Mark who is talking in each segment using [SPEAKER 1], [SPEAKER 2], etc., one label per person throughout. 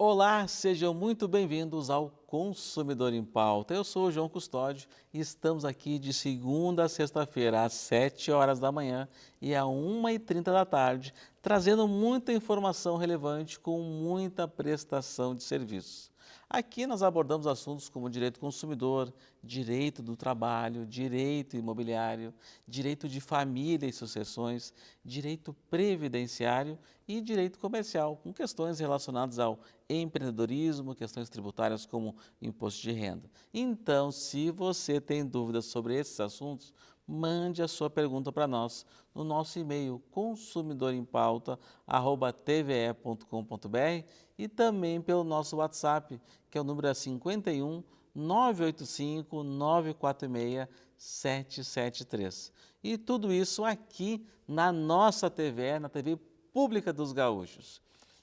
[SPEAKER 1] Olá, sejam muito bem-vindos ao Consumidor em Pauta. Eu sou o João Custódio e estamos aqui de segunda a sexta-feira, às 7 horas da manhã e às 1h30 da tarde, trazendo muita informação relevante com muita prestação de serviços. Aqui nós abordamos assuntos como direito do consumidor, direito do trabalho, direito imobiliário, direito de família e sucessões, direito previdenciário e direito comercial, com questões relacionadas ao empreendedorismo, questões tributárias como imposto de renda. Então, se você tem dúvidas sobre esses assuntos, mande a sua pergunta para nós no nosso e-mail consumidorempauta@tve.com.br e também pelo nosso WhatsApp, que é o número 51 985 946 773. E tudo isso aqui na nossa TV, na TV Pública dos Gaúchos.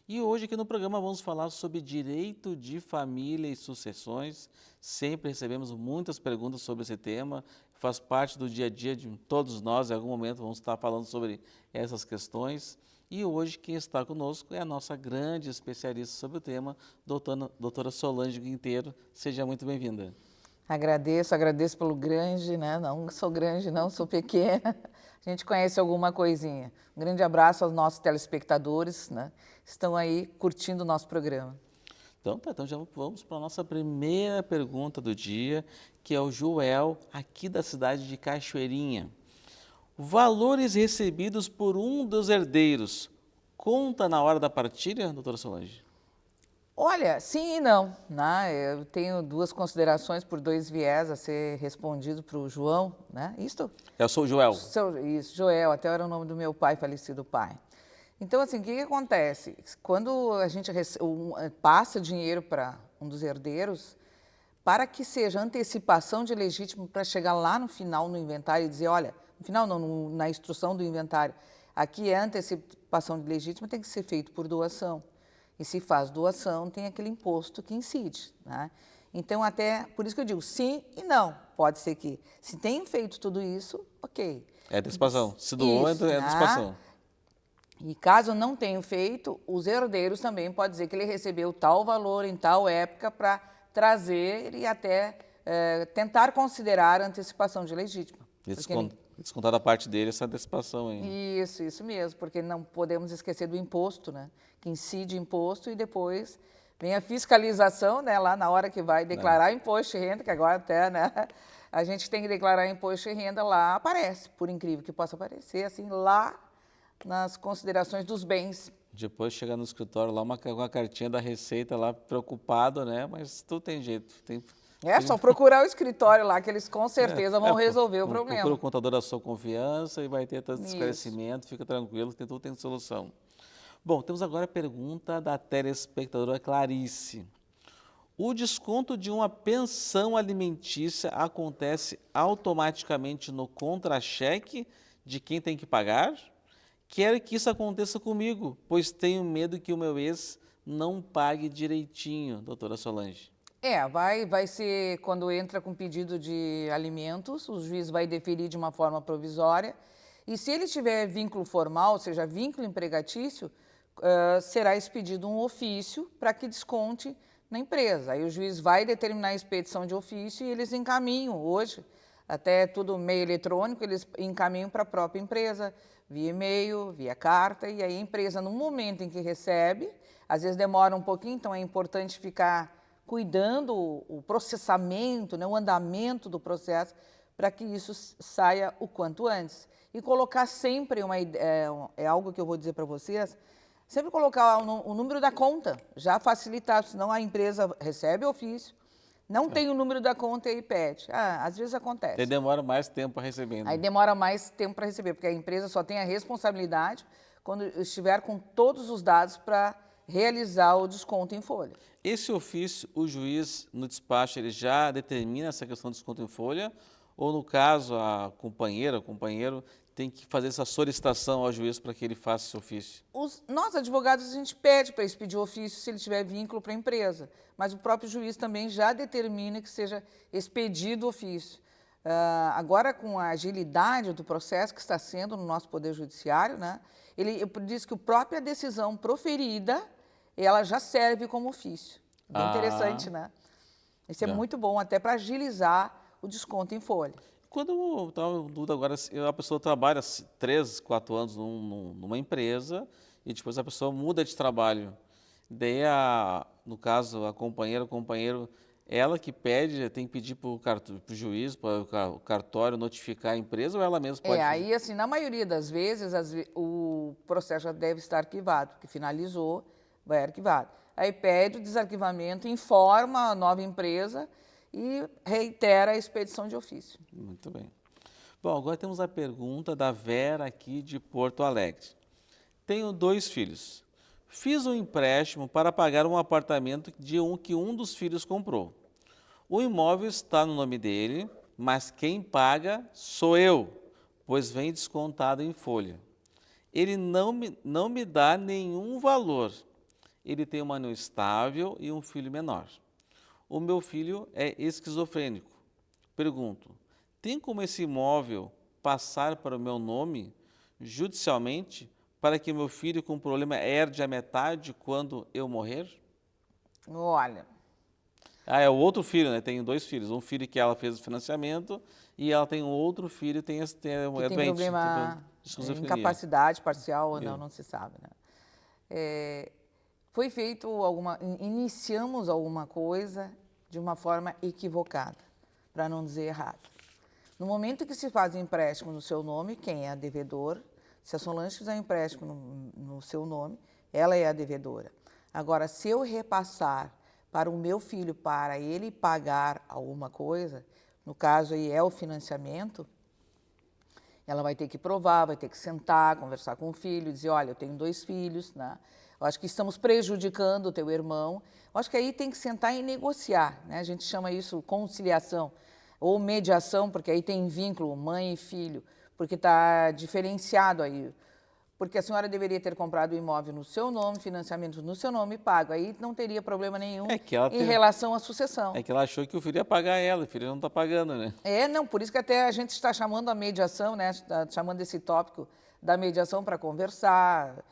[SPEAKER 1] E hoje aqui no programa vamos falar sobre direito de família e sucessões. Sempre recebemos muitas perguntas sobre esse tema, faz parte do dia a dia de todos nós, em algum momento vamos estar falando sobre essas questões. E hoje quem está conosco é a nossa grande especialista sobre o tema, doutora Solange Guinteiro. Seja muito bem-vinda.
[SPEAKER 2] Agradeço pelo grande, né? Não sou grande, não, sou pequena. A gente conhece alguma coisinha. Um grande abraço aos nossos telespectadores, né? Estão aí curtindo o nosso programa.
[SPEAKER 1] Então já vamos para a nossa primeira pergunta do dia, que é o Joel, aqui da cidade de Cachoeirinha. Valores recebidos por um dos herdeiros, conta na hora da partilha, doutora Solange?
[SPEAKER 2] Olha, sim e não, né? Eu tenho duas considerações por dois viés a ser respondido para o João, né?
[SPEAKER 1] Eu sou o Joel.
[SPEAKER 2] Isso, Joel, até era o nome do meu pai, falecido pai. Então, assim, o que acontece? Quando a gente passa dinheiro para um dos herdeiros, para que seja antecipação de legítimo para chegar lá no final no inventário e dizer, olha, no final não, na instrução do inventário, aqui é antecipação de legítimo, tem que ser feito por doação. E se faz doação, tem aquele imposto que incide, né? Então, até, por isso que eu digo sim e não. Pode ser que, se tem feito tudo isso, ok.
[SPEAKER 1] É antecipação. Se doou,
[SPEAKER 2] Isso,
[SPEAKER 1] é
[SPEAKER 2] né?
[SPEAKER 1] antecipação.
[SPEAKER 2] E caso não tenham feito, os herdeiros também podem dizer que ele recebeu tal valor em tal época para trazer e até tentar considerar a antecipação de legítima.
[SPEAKER 1] Descontar da parte dele essa antecipação ainda.
[SPEAKER 2] Isso mesmo, porque não podemos esquecer do imposto, né? Que incide imposto e depois vem a fiscalização, né? Lá na hora que vai declarar imposto de renda, que agora até, né? A gente tem que declarar imposto de renda, lá aparece, por incrível que possa parecer, assim, lá nas considerações dos bens.
[SPEAKER 1] Depois chega no escritório lá, uma cartinha da Receita lá, preocupado, né? Mas tudo tem jeito.
[SPEAKER 2] É só procurar o escritório lá, que eles com certeza vão resolver o
[SPEAKER 1] Procura
[SPEAKER 2] problema.
[SPEAKER 1] o contador da sua confiança e vai ter todo esse
[SPEAKER 2] Isso.
[SPEAKER 1] esclarecimento, fica tranquilo, tudo tem solução. Bom, temos agora a pergunta da telespectadora Clarice. O desconto de uma pensão alimentícia acontece automaticamente no contra-cheque de quem tem que pagar? Quero que isso aconteça comigo, pois tenho medo que o meu ex não pague direitinho, doutora Solange.
[SPEAKER 2] Vai ser quando entra com pedido de alimentos, o juiz vai deferir de uma forma provisória. E se ele tiver vínculo formal, ou seja, vínculo empregatício, será expedido um ofício para que desconte na empresa. Aí o juiz vai determinar a expedição de ofício e eles encaminham hoje, até tudo meio eletrônico, eles encaminham para a própria empresa, via e-mail, via carta, e aí a empresa, no momento em que recebe, às vezes demora um pouquinho, então é importante ficar cuidando o processamento, né, o andamento do processo, para que isso saia o quanto antes. E colocar sempre é algo que eu vou dizer para vocês, sempre colocar o número da conta, já facilitado, senão a empresa recebe o ofício, não tem o número da conta e aí pede. Às vezes acontece.
[SPEAKER 1] Daí demora mais tempo para receber.
[SPEAKER 2] Aí demora mais tempo para receber, porque a empresa só tem a responsabilidade quando estiver com todos os dados para realizar o desconto em folha.
[SPEAKER 1] Esse ofício, o juiz, no despacho, ele já determina essa questão do desconto em folha? Ou, no caso, a companheira, o companheiro, tem que fazer essa solicitação ao juiz para que ele faça esse ofício?
[SPEAKER 2] Nós, advogados, a gente pede para expedir o ofício se ele tiver vínculo para a empresa, mas o próprio juiz também já determina que seja expedido o ofício. Agora, com a agilidade do processo que está sendo no nosso Poder Judiciário, né, ele diz que a própria decisão proferida, e ela já serve como ofício. Bem interessante,
[SPEAKER 1] Ah,
[SPEAKER 2] né? Isso é
[SPEAKER 1] já.
[SPEAKER 2] muito bom até para agilizar o desconto em folha.
[SPEAKER 1] Quando estava dúvida agora, se a pessoa trabalha 3, 4 anos numa empresa e depois a pessoa muda de trabalho. Daí, no caso, a companheira, o companheiro, ela que pede, tem que pedir para o juiz, para o cartório notificar a empresa ou ela mesma
[SPEAKER 2] É,
[SPEAKER 1] pode fazer?
[SPEAKER 2] aí assim, na maioria das vezes, o processo já deve estar arquivado, porque finalizou, vai arquivado. Aí pede o desarquivamento, informa a nova empresa e reitera a expedição de ofício.
[SPEAKER 1] Muito bem. Bom, agora temos a pergunta da Vera aqui de Porto Alegre. Tenho 2 filhos. Fiz um empréstimo para pagar um apartamento que um dos filhos comprou. O imóvel está no nome dele, mas quem paga sou eu, pois vem descontado em folha. Ele não me dá nenhum valor. Ele tem uma união estável e um filho menor. O meu filho é esquizofrênico. Pergunto: tem como esse imóvel passar para o meu nome judicialmente para que meu filho com problema herde a metade quando eu morrer?
[SPEAKER 2] Olha,
[SPEAKER 1] Ah, é o outro filho, né? Tem 2 filhos. Um filho que ela fez o financiamento e ela tem um outro filho
[SPEAKER 2] que
[SPEAKER 1] é
[SPEAKER 2] tem
[SPEAKER 1] doente, tem problema
[SPEAKER 2] problema,
[SPEAKER 1] de esquizofrenia.
[SPEAKER 2] incapacidade parcial ou não,
[SPEAKER 1] Isso.
[SPEAKER 2] não se sabe, né? Foi feito iniciamos alguma coisa de uma forma equivocada, para não dizer errado. No momento que se faz o empréstimo no seu nome, quem é a devedor? Se a Solange fizer um empréstimo no seu nome, ela é a devedora. Agora, se eu repassar para o meu filho para ele pagar alguma coisa, no caso aí é o financiamento, ela vai ter que provar, vai ter que sentar, conversar com o filho, dizer, olha, eu tenho 2 filhos, né? Eu acho que estamos prejudicando o teu irmão. Eu acho que aí tem que sentar e negociar, né? A gente chama isso conciliação ou mediação, porque aí tem vínculo mãe e filho, porque está diferenciado aí. Porque a senhora deveria ter comprado o imóvel no seu nome, financiamento no seu nome e pago. Aí não teria problema nenhum
[SPEAKER 1] É que ela
[SPEAKER 2] em
[SPEAKER 1] tem,
[SPEAKER 2] relação à sucessão.
[SPEAKER 1] é que ela achou que o filho ia pagar ela, o filho não está pagando, né?
[SPEAKER 2] É, não, por isso que até a gente está chamando a mediação, né? Está chamando esse tópico da mediação para conversar.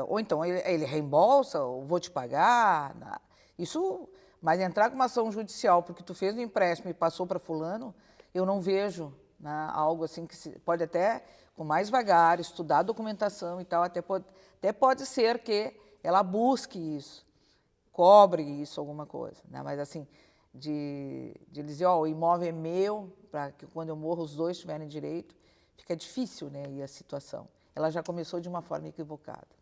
[SPEAKER 2] Ou então ele reembolsa, ou vou te pagar. Isso, mas entrar com uma ação judicial porque tu fez um empréstimo e passou para fulano, eu não vejo, né, algo assim que pode até, com mais vagar, estudar a documentação e tal, até pode ser que ela busque isso, cobre isso, alguma coisa, né? Mas assim, de dizer, ó, o imóvel é meu, para que quando eu morro os dois tiverem direito, fica difícil, né, e a situação. Ela já começou de uma forma equivocada.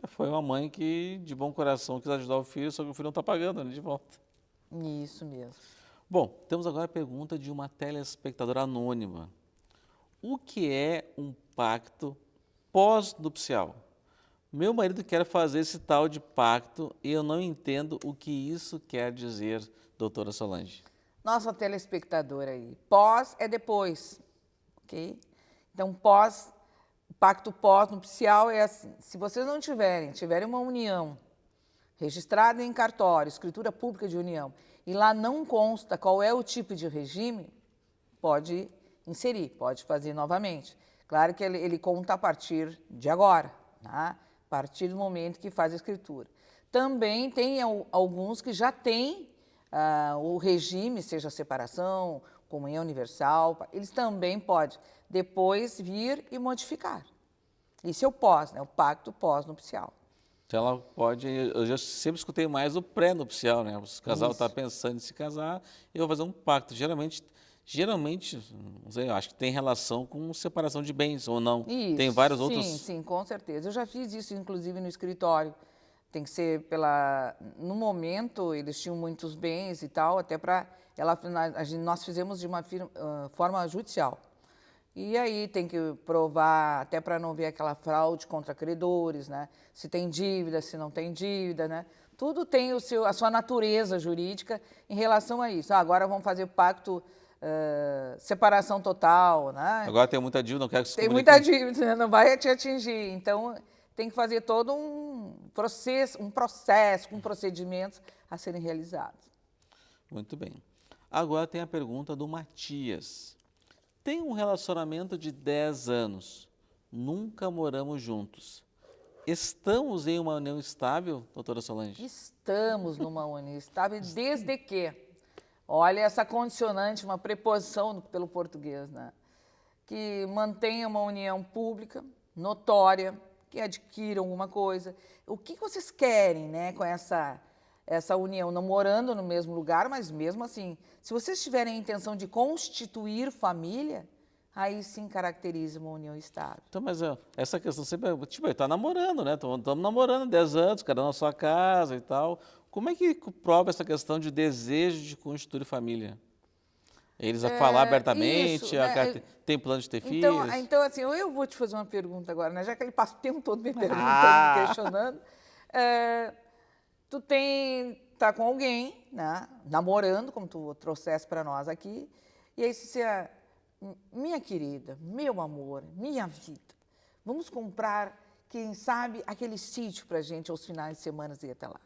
[SPEAKER 1] Foi uma mãe que, de bom coração, quis ajudar o filho, só que o filho não está pagando, né, de volta.
[SPEAKER 2] Isso mesmo.
[SPEAKER 1] Bom, temos agora a pergunta de uma telespectadora anônima. O que é um pacto pós-nupcial? Meu marido quer fazer esse tal de pacto e eu não entendo o que isso quer dizer, doutora Solange.
[SPEAKER 2] Nossa telespectadora aí, pós é depois, ok? Então, pós, o pacto pós-nupcial é assim, se vocês não tiverem uma união registrada em cartório, escritura pública de união, e lá não consta qual é o tipo de regime, pode inserir, pode fazer novamente. Claro que ele conta a partir de agora, tá? A partir do momento que faz a escritura. Também tem alguns que já têm o regime, seja separação, comunhão universal, eles também podem depois vir e modificar. Isso é o pós, né? O pacto pós-nupcial.
[SPEAKER 1] Então ela pode, eu já sempre escutei mais o pré-nupcial, né? O casal está
[SPEAKER 2] Isso.
[SPEAKER 1] pensando em se casar e eu vou fazer um pacto. Geralmente, não sei, eu acho que tem relação com separação de bens ou não. Tem vários
[SPEAKER 2] Isso, sim,
[SPEAKER 1] outros.
[SPEAKER 2] sim, com certeza. Eu já fiz isso, inclusive, no escritório. Tem que ser no momento, eles tinham muitos bens e tal, até para nós fizemos de uma forma judicial. E aí tem que provar, até para não ver aquela fraude contra credores, né? Se tem dívida, se não tem dívida, né? Tudo tem a sua natureza jurídica em relação a isso. Agora vamos fazer pacto, separação total, né?
[SPEAKER 1] Agora tem muita dívida, não quero que se
[SPEAKER 2] Tem
[SPEAKER 1] comunique.
[SPEAKER 2] muita dívida, né? Não vai te atingir. Então, tem que fazer todo um processo com procedimentos a serem realizados.
[SPEAKER 1] Muito bem. Agora tem a pergunta do Matias. Tem um relacionamento de 10 anos. Nunca moramos juntos. Estamos em uma união estável, doutora Solange?
[SPEAKER 2] Estamos numa união estável desde que, olha essa condicionante, uma preposição pelo português, né? Que mantenha uma união pública, notória, que adquiram alguma coisa. O que vocês querem, né, com essa união? Não morando no mesmo lugar, mas mesmo assim, se vocês tiverem a intenção de constituir família, aí sim caracteriza uma união estável.
[SPEAKER 1] Então, mas essa questão sempre é, tipo, tá namorando, né? Estamos namorando 10 anos, cada um na sua casa e tal. Como é que prova essa questão de desejo de constituir família? Eles a falar abertamente,
[SPEAKER 2] Isso, né?
[SPEAKER 1] tem plano de ter
[SPEAKER 2] Então,
[SPEAKER 1] filhos?
[SPEAKER 2] então, assim, eu vou te fazer uma pergunta agora, né? Já que ele passa o tempo todo me perguntando,
[SPEAKER 1] Ah!
[SPEAKER 2] me questionando. Tu tá com alguém, né? Namorando, como tu trouxesse para nós aqui, e aí se você, minha querida, meu amor, minha vida, vamos comprar, quem sabe, aquele sítio para gente aos finais de semana e ir até lá.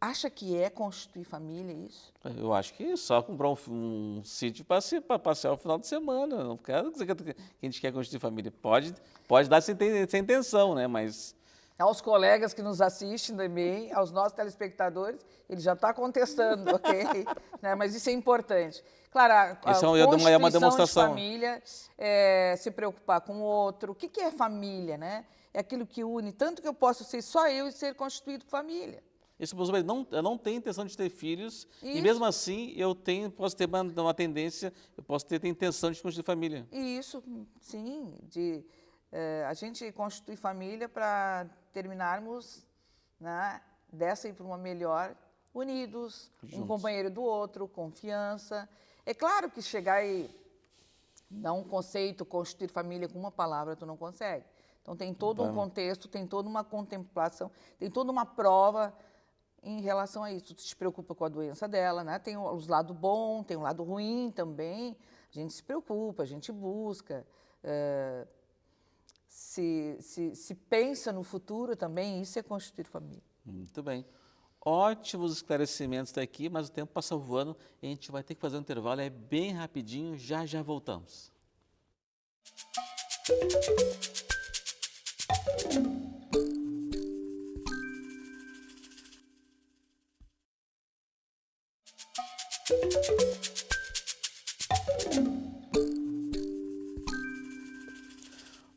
[SPEAKER 2] Acha que é constituir família isso?
[SPEAKER 1] Eu acho que só comprar um sítio para passear o final de semana. Não quero dizer que a gente quer constituir família. Pode dar essa intenção, né? Mas
[SPEAKER 2] Aos colegas que nos assistem também, aos nossos telespectadores, ele já está contestando, ok? Né? Mas isso é importante. Claro, a
[SPEAKER 1] isso é uma
[SPEAKER 2] constituição de
[SPEAKER 1] demonstração.
[SPEAKER 2] família é se preocupar com o outro. O que é família, né? É aquilo que une, tanto que eu posso ser só eu e ser constituído família.
[SPEAKER 1] Esse professor eu não tenho intenção de ter filhos, e
[SPEAKER 2] Isso.
[SPEAKER 1] mesmo assim posso ter uma tendência, eu posso ter intenção de constituir família.
[SPEAKER 2] E isso, sim, a gente constitui família para terminarmos, né, dessa e para uma melhor, unidos, um
[SPEAKER 1] Juntos.
[SPEAKER 2] companheiro do outro, confiança. É claro que chegar e dar um conceito, constituir família com uma palavra, tu não consegue. Então tem todo um contexto, tem toda uma contemplação, tem toda uma prova em relação a isso. Tu te preocupa com a doença dela, né? Tem os lados bons, tem o lado ruim também. A gente se preocupa, a gente busca. Se pensa no futuro também, isso é constituir família.
[SPEAKER 1] Muito bem. Ótimos esclarecimentos até aqui, mas o tempo passa voando e a gente vai ter que fazer um intervalo, é bem rapidinho, já voltamos.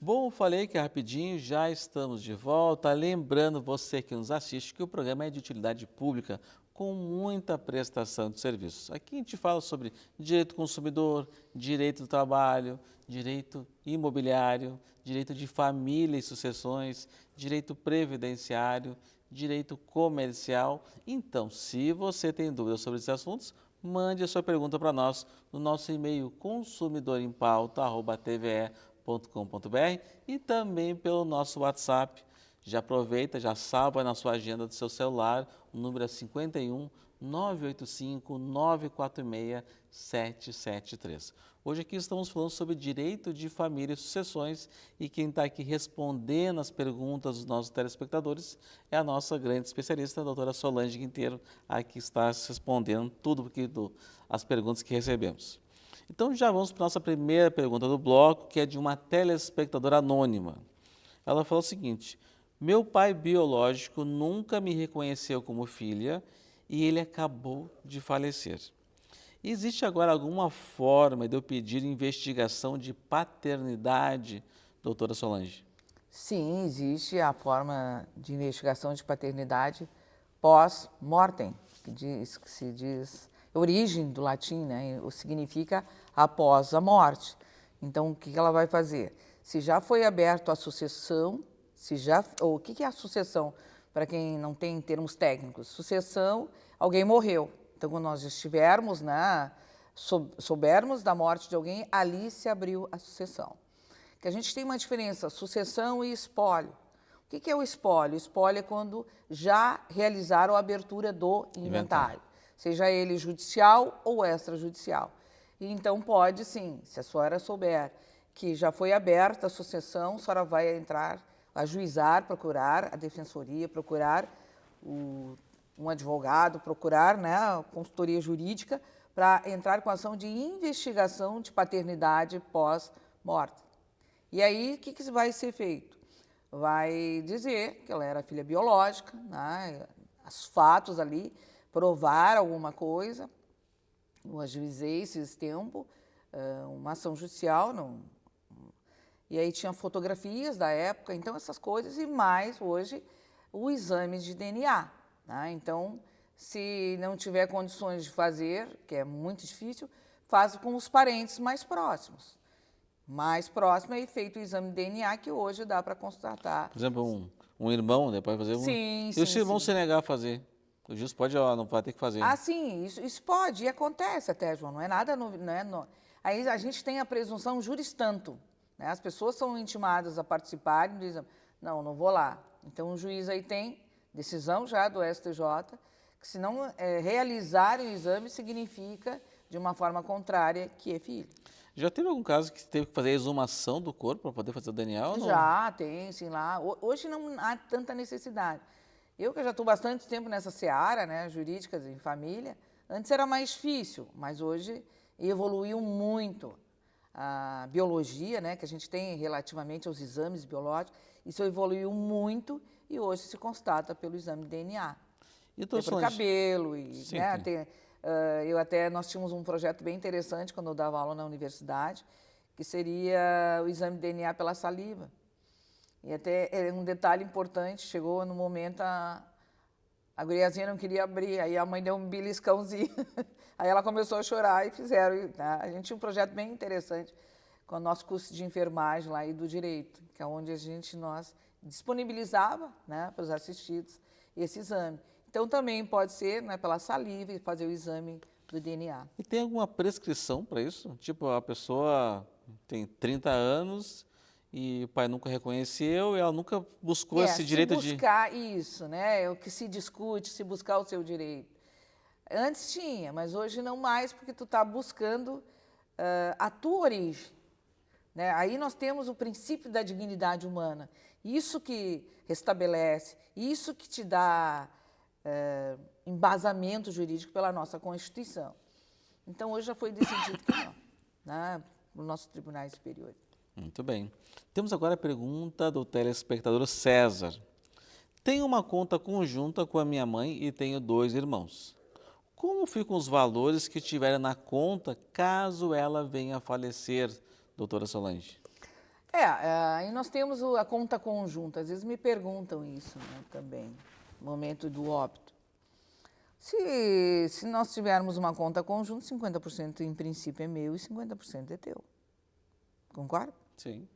[SPEAKER 1] Bom, falei que é rapidinho, já estamos de volta. Lembrando você que nos assiste que o programa é de utilidade pública com muita prestação de serviços. Aqui a gente fala sobre direito do consumidor, direito do trabalho, direito imobiliário, direito de família e sucessões, direito previdenciário, direito comercial. Então, se você tem dúvidas sobre esses assuntos, mande a sua pergunta para nós no nosso e-mail consumidorimpauta@tve.com.br e também pelo nosso WhatsApp. Já aproveita, já salva na sua agenda do seu celular, o número é 51 985 946 773. Hoje aqui estamos falando sobre direito de família e sucessões e quem está aqui respondendo as perguntas dos nossos telespectadores é a nossa grande especialista, a doutora Solange Quinteiro, aqui está respondendo tudo as perguntas que recebemos. Então já vamos para a nossa primeira pergunta do bloco, que é de uma telespectadora anônima. Ela falou o seguinte: meu pai biológico nunca me reconheceu como filha e ele acabou de falecer. Existe agora alguma forma de eu pedir investigação de paternidade, doutora Solange?
[SPEAKER 2] Sim, existe a forma de investigação de paternidade pós-mortem, que se diz origem do latim, né? Significa após a morte. Então, o que ela vai fazer? Se já foi aberto a sucessão, o que é a sucessão? Para quem não tem termos técnicos, sucessão, alguém morreu. Então, quando nós estivermos, né, soubermos da morte de alguém, ali se abriu a sucessão. Que a gente tem uma diferença, sucessão e espólio. O que é o espólio? O espólio é quando já realizaram a abertura do inventário, seja ele judicial ou extrajudicial. E então pode sim, se a senhora souber que já foi aberta a sucessão, a senhora vai entrar, ajuizar, procurar a defensoria, procurar um advogado, procurar, né, a consultoria jurídica para entrar com ação de investigação de paternidade pós-morte. E aí, o que vai ser feito? vai dizer que ela era filha biológica, né? Os fatos ali provar alguma coisa. Eu ajuizei esses tempos, uma ação judicial, não, e aí tinha fotografias da época, então essas coisas, e mais hoje o exame de DNA. Né? Então, se não tiver condições de fazer, que é muito difícil, faz com os parentes mais próximos. Mais próximo é feito o exame de DNA, que hoje dá para constatar.
[SPEAKER 1] Por exemplo, um irmão, né, pode fazer uma.
[SPEAKER 2] Sim,
[SPEAKER 1] E
[SPEAKER 2] sim,
[SPEAKER 1] se o irmão
[SPEAKER 2] sim.
[SPEAKER 1] se negar a fazer? O juiz pode, ó, não vai ter que fazer.
[SPEAKER 2] Ah, sim, isso pode, e acontece até, João, não é nada novo, né? Aí a gente tem a presunção juris tanto, né? As pessoas são intimadas a participarem do exame. Não, não vou lá. Então, o juiz aí tem decisão já do STJ, que se não realizarem o exame, significa, de uma forma contrária, que é filho.
[SPEAKER 1] Já teve algum caso que teve que fazer a exumação do corpo para poder fazer o DNA ou não?
[SPEAKER 2] Já tem, sim, lá. Hoje não há tanta necessidade. Eu que já estou bastante tempo nessa seara, né, jurídica em família, antes era mais difícil, mas hoje evoluiu muito. A biologia, né, que a gente tem relativamente aos exames biológicos, isso evoluiu muito e hoje se constata pelo exame de DNA.
[SPEAKER 1] E
[SPEAKER 2] Até por cabelo, e,
[SPEAKER 1] sim,
[SPEAKER 2] né, nós tínhamos um projeto bem interessante quando eu dava aula na universidade, que seria o exame de DNA pela saliva. E até um detalhe importante, chegou no momento a guriazinha não queria abrir, aí a mãe deu um beliscãozinho, aí ela começou a chorar e fizeram. Tá? A gente tinha um projeto bem interessante com o nosso curso de enfermagem lá e do direito, que é onde nós disponibilizava, né, para os assistidos esse exame. Então também pode ser, né, pela saliva e fazer o exame do DNA.
[SPEAKER 1] E tem alguma prescrição para isso? Tipo, a pessoa tem 30 anos e o pai nunca reconheceu e ela nunca buscou esse direito de...
[SPEAKER 2] Se buscar isso, né, é o que se discute, se buscar o seu direito. Antes tinha, mas hoje não mais, porque tu está buscando a tua origem. Né? Aí nós temos o princípio da dignidade humana. Isso que restabelece, isso que te dá embasamento jurídico pela nossa Constituição. Então, hoje já foi decidido que não, né, nos nossos tribunais superiores.
[SPEAKER 1] Muito bem. Temos agora a pergunta do telespectador César. Tenho uma conta conjunta com a minha mãe e tenho 2 irmãos. Como ficam os valores que tiverem na conta caso ela venha a falecer, doutora Solange?
[SPEAKER 2] Aí nós temos a conta conjunta. Às vezes me perguntam isso, né, também, no momento do óbito. Se nós tivermos uma conta conjunta, 50% em princípio é meu e 50% é teu. Concorda?
[SPEAKER 1] Sim.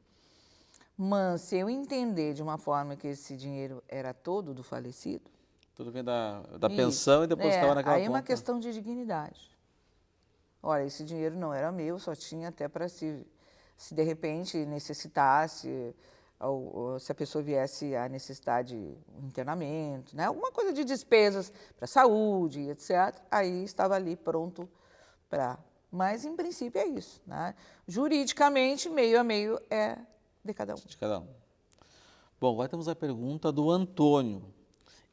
[SPEAKER 2] Mas se eu entender de uma forma que esse dinheiro era todo do falecido...
[SPEAKER 1] Tudo vem da pensão e depositava naquela conta.
[SPEAKER 2] Aí é uma questão de dignidade. Olha, esse dinheiro não era meu, só tinha até para se de repente necessitasse, ou se a pessoa viesse a necessidade de um internamento, né? Alguma coisa de despesas para saúde, etc. Aí estava ali pronto para... Mas, em princípio, é isso. Né? Juridicamente, meio a meio é de cada um.
[SPEAKER 1] De cada um. Bom, agora temos a pergunta do Antônio.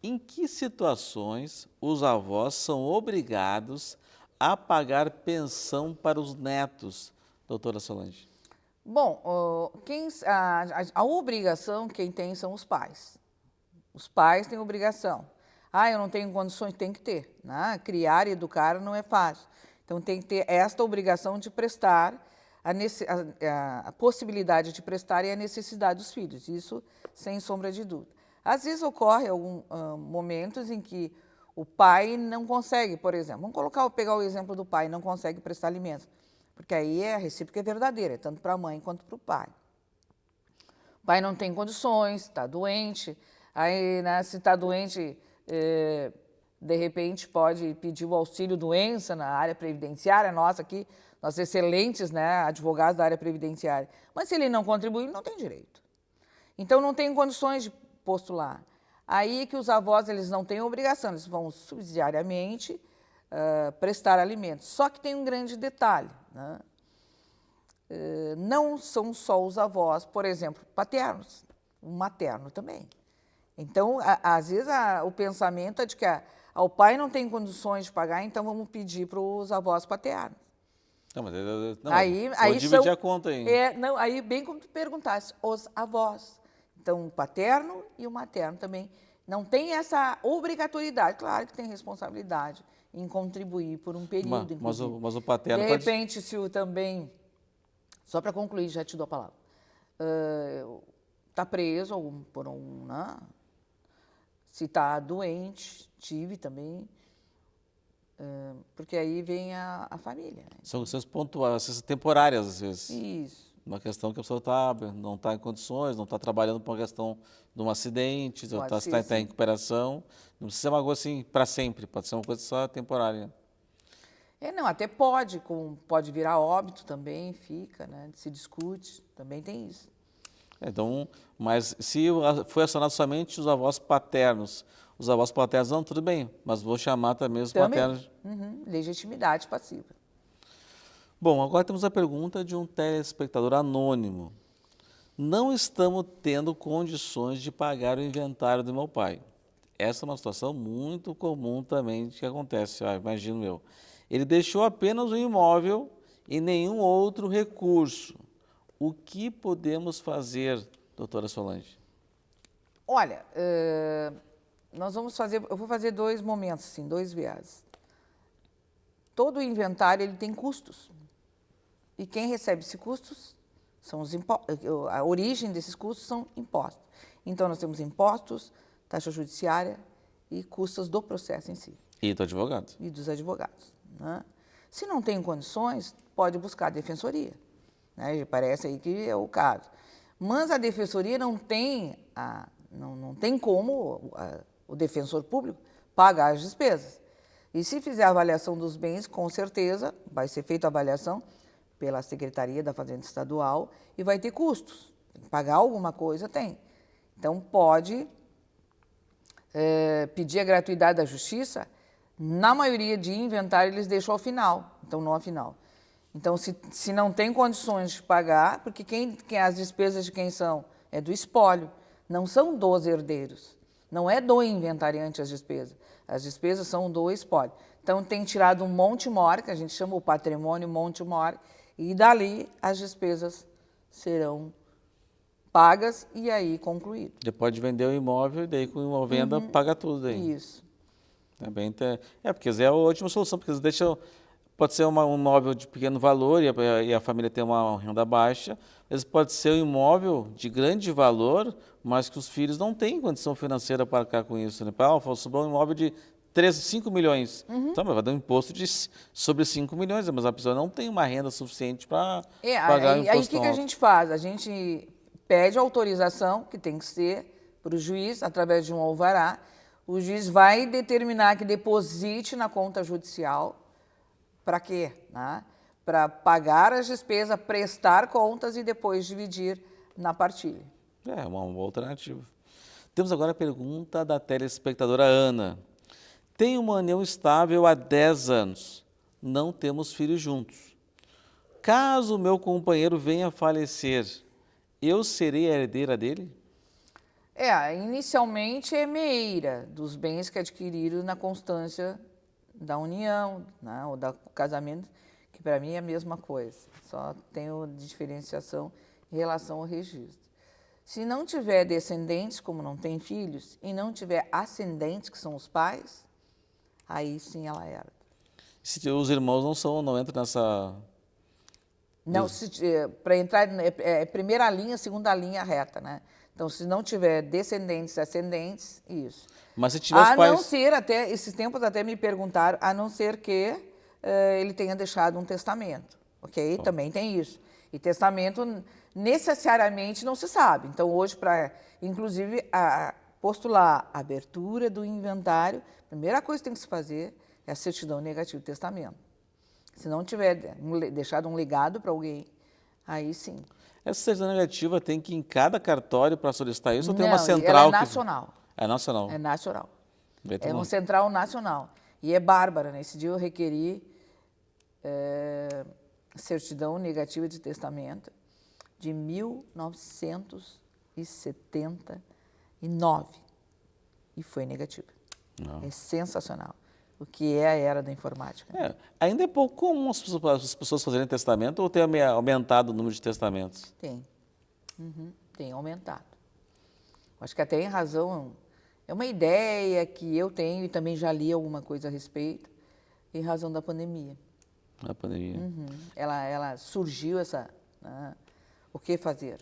[SPEAKER 1] Em que situações os avós são obrigados a pagar pensão para os netos, doutora Solange?
[SPEAKER 2] Bom, a obrigação quem tem são os pais. Os pais têm obrigação. Eu não tenho condições, tem que ter. Né? Criar e educar não é fácil. Então, tem que ter esta obrigação de prestar, a possibilidade de prestar e a necessidade dos filhos. Isso, sem sombra de dúvida. Às vezes, ocorre alguns momentos em que o pai não consegue, por exemplo, vamos pegar o exemplo do pai, não consegue prestar alimentos. Porque aí a recíproca é verdadeira, tanto para a mãe quanto para o pai. O pai não tem condições, está doente, aí, né, se está doente, de repente pode pedir o auxílio doença na área previdenciária, nossa aqui, nós excelentes, né, advogados da área previdenciária. Mas se ele não contribuir, não tem direito. Então não tem condições de postular. Aí que os avós eles não têm obrigação, eles vão subsidiariamente prestar alimentos. Só que tem um grande detalhe, né? Não são só os avós, por exemplo, paternos, o materno também. Então, às vezes, o pensamento é de que o pai não tem condições de pagar, então vamos pedir para os avós paternos.
[SPEAKER 1] Não, mas
[SPEAKER 2] aí
[SPEAKER 1] dividir a conta aí.
[SPEAKER 2] Aí, bem como tu perguntasse, os avós. Então, o paterno e o materno também não tem essa obrigatoriedade. Claro que tem responsabilidade em contribuir por um período, inclusive.
[SPEAKER 1] Mas o paterno
[SPEAKER 2] De
[SPEAKER 1] pode...
[SPEAKER 2] repente, se o também... Só para concluir, já te dou a palavra. Está preso por um... Né? Se está doente, tive também... porque aí vem a família. Né?
[SPEAKER 1] São questões pontuais, essas temporárias, às vezes.
[SPEAKER 2] Isso.
[SPEAKER 1] Uma questão que a pessoa não está em condições, não está trabalhando por uma questão de um acidente, está em recuperação. Não precisa ser uma coisa assim para sempre, pode ser uma coisa só temporária.
[SPEAKER 2] Não, até pode virar óbito também, fica, né? Se discute, também tem isso.
[SPEAKER 1] Então, mas se foi acionado somente os avós paternos não, tudo bem, mas vou chamar também os paternos.
[SPEAKER 2] Legitimidade passiva.
[SPEAKER 1] Bom, agora temos a pergunta de um telespectador anônimo. Não estamos tendo condições de pagar o inventário do meu pai. Essa é uma situação muito comum também que acontece, imagino eu. Ele deixou apenas o imóvel e nenhum outro recurso. O que podemos fazer, doutora Solange?
[SPEAKER 2] Olha, eu vou fazer 2 momentos, assim, 2 viés. Todo inventário ele tem custos. E quem recebe esses custos são os impostos. A origem desses custos são impostos. Então, nós temos impostos, taxa judiciária e custos do processo em si.
[SPEAKER 1] E do advogado.
[SPEAKER 2] E dos advogados. Né? Se não tem condições, pode buscar a defensoria. Né? Parece aí que é o caso. Mas a defensoria não tem como o defensor público pagar as despesas. E se fizer a avaliação dos bens, com certeza vai ser feita a avaliação pela Secretaria da Fazenda Estadual e vai ter custos. Tem que pagar alguma coisa, tem. Então, pode pedir a gratuidade da justiça. Na maioria de inventário, eles deixam ao final, então não ao final. Então, se não tem condições de pagar, porque as despesas de quem são? É do espólio, não são dos herdeiros. Não é do inventariante as despesas. As despesas são do espólio. Então, tem tirado um monte-mor, que a gente chama o patrimônio monte-mor, e dali as despesas serão pagas e aí concluído.
[SPEAKER 1] Depois de vender o imóvel, e daí com a venda paga tudo. Daí.
[SPEAKER 2] Isso.
[SPEAKER 1] Porque é a última solução, porque pode ser um imóvel de pequeno valor e a família tem uma renda baixa, às vezes pode ser um imóvel de grande valor, mas que os filhos não têm condição financeira para arcar com isso. Né? Sobrou um imóvel de 5 milhões. Então, vai dar um imposto sobre 5 milhões, mas a pessoa não tem uma renda suficiente para pagar o imposto.
[SPEAKER 2] Aí o que a gente faz? A gente pede autorização, que tem que ser para o juiz, através de um alvará. O juiz vai determinar que deposite na conta judicial. Para quê? Né? Para pagar as despesas, prestar contas e depois dividir na partilha.
[SPEAKER 1] É uma boa alternativa. Temos agora a pergunta da telespectadora Ana. Tenho uma união estável há 10 anos. Não temos filhos juntos. Caso o meu companheiro venha a falecer, eu serei a herdeira dele?
[SPEAKER 2] Inicialmente é meeira dos bens que adquiriram na constância da união, né, ou do casamento, que para mim é a mesma coisa, só tenho diferenciação em relação ao registro. Se não tiver descendentes, como não tem filhos, e não tiver ascendentes, que são os pais, aí sim ela herda.
[SPEAKER 1] Se os irmãos não entram nessa...
[SPEAKER 2] Não, para entrar, primeira linha, segunda linha reta, né? Então, se não tiver descendentes, ascendentes, isso.
[SPEAKER 1] Mas se tiver os pais...
[SPEAKER 2] A não ser, até, esses tempos até me perguntaram, a não ser que ele tenha deixado um testamento, ok? Também tem isso. E testamento, necessariamente, não se sabe. Então, hoje, para, inclusive, postular a abertura do inventário, a primeira coisa que tem que se fazer é a certidão negativa de testamento. Se não tiver deixado um legado para alguém, aí sim.
[SPEAKER 1] Essa certidão negativa tem que ir em cada cartório para solicitar isso ou tem
[SPEAKER 2] Não,
[SPEAKER 1] uma central?
[SPEAKER 2] Ela é nacional.
[SPEAKER 1] É nacional?
[SPEAKER 2] É nacional.
[SPEAKER 1] É
[SPEAKER 2] uma central nacional. E é bárbara, né? Esse dia eu requeri certidão negativa de testamento de 1979 e foi negativa.
[SPEAKER 1] Não.
[SPEAKER 2] É sensacional. O que é a era da informática.
[SPEAKER 1] Ainda é pouco comum as pessoas fazerem testamento ou ter aumentado o número de testamentos?
[SPEAKER 2] Tem. Tem aumentado. Acho que até em razão, é uma ideia que eu tenho e também já li alguma coisa a respeito, em razão da pandemia.
[SPEAKER 1] A pandemia.
[SPEAKER 2] Ela surgiu né, o que fazer?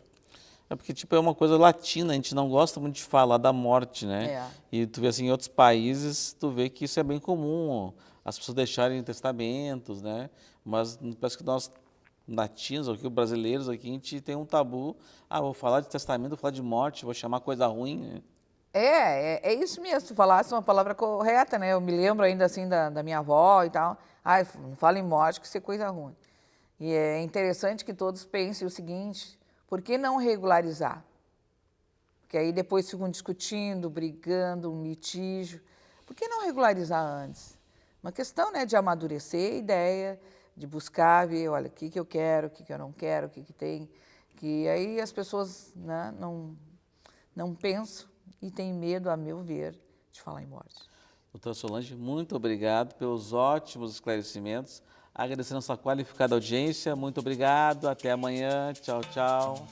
[SPEAKER 1] É porque, tipo, é uma coisa latina, a gente não gosta muito de falar da morte, né?
[SPEAKER 2] É.
[SPEAKER 1] E tu vê assim, em outros países, tu vê que isso é bem comum, as pessoas deixarem testamentos, né? Mas parece que nós, latinos, aqui, os brasileiros aqui, a gente tem um tabu. Ah, vou falar de testamento, vou falar de morte, vou chamar coisa ruim, né?
[SPEAKER 2] É isso mesmo, tu falasse uma palavra correta, né? Eu me lembro ainda assim da minha avó e tal. Ai, não fala em morte que isso é coisa ruim. E é interessante que todos pensem o seguinte, por que não regularizar? Porque aí depois ficam discutindo, brigando, um litígio. Por que não regularizar antes? Uma questão, né, de amadurecer a ideia, de buscar, ver, olha, o que eu quero, o que eu não quero, o que tem. Que aí as pessoas, né, não pensam e têm medo, a meu ver, de falar em morte.
[SPEAKER 1] Doutora Solange, muito obrigado pelos ótimos esclarecimentos. Agradecendo a sua qualificada audiência. Muito obrigado. Até amanhã. Tchau, tchau.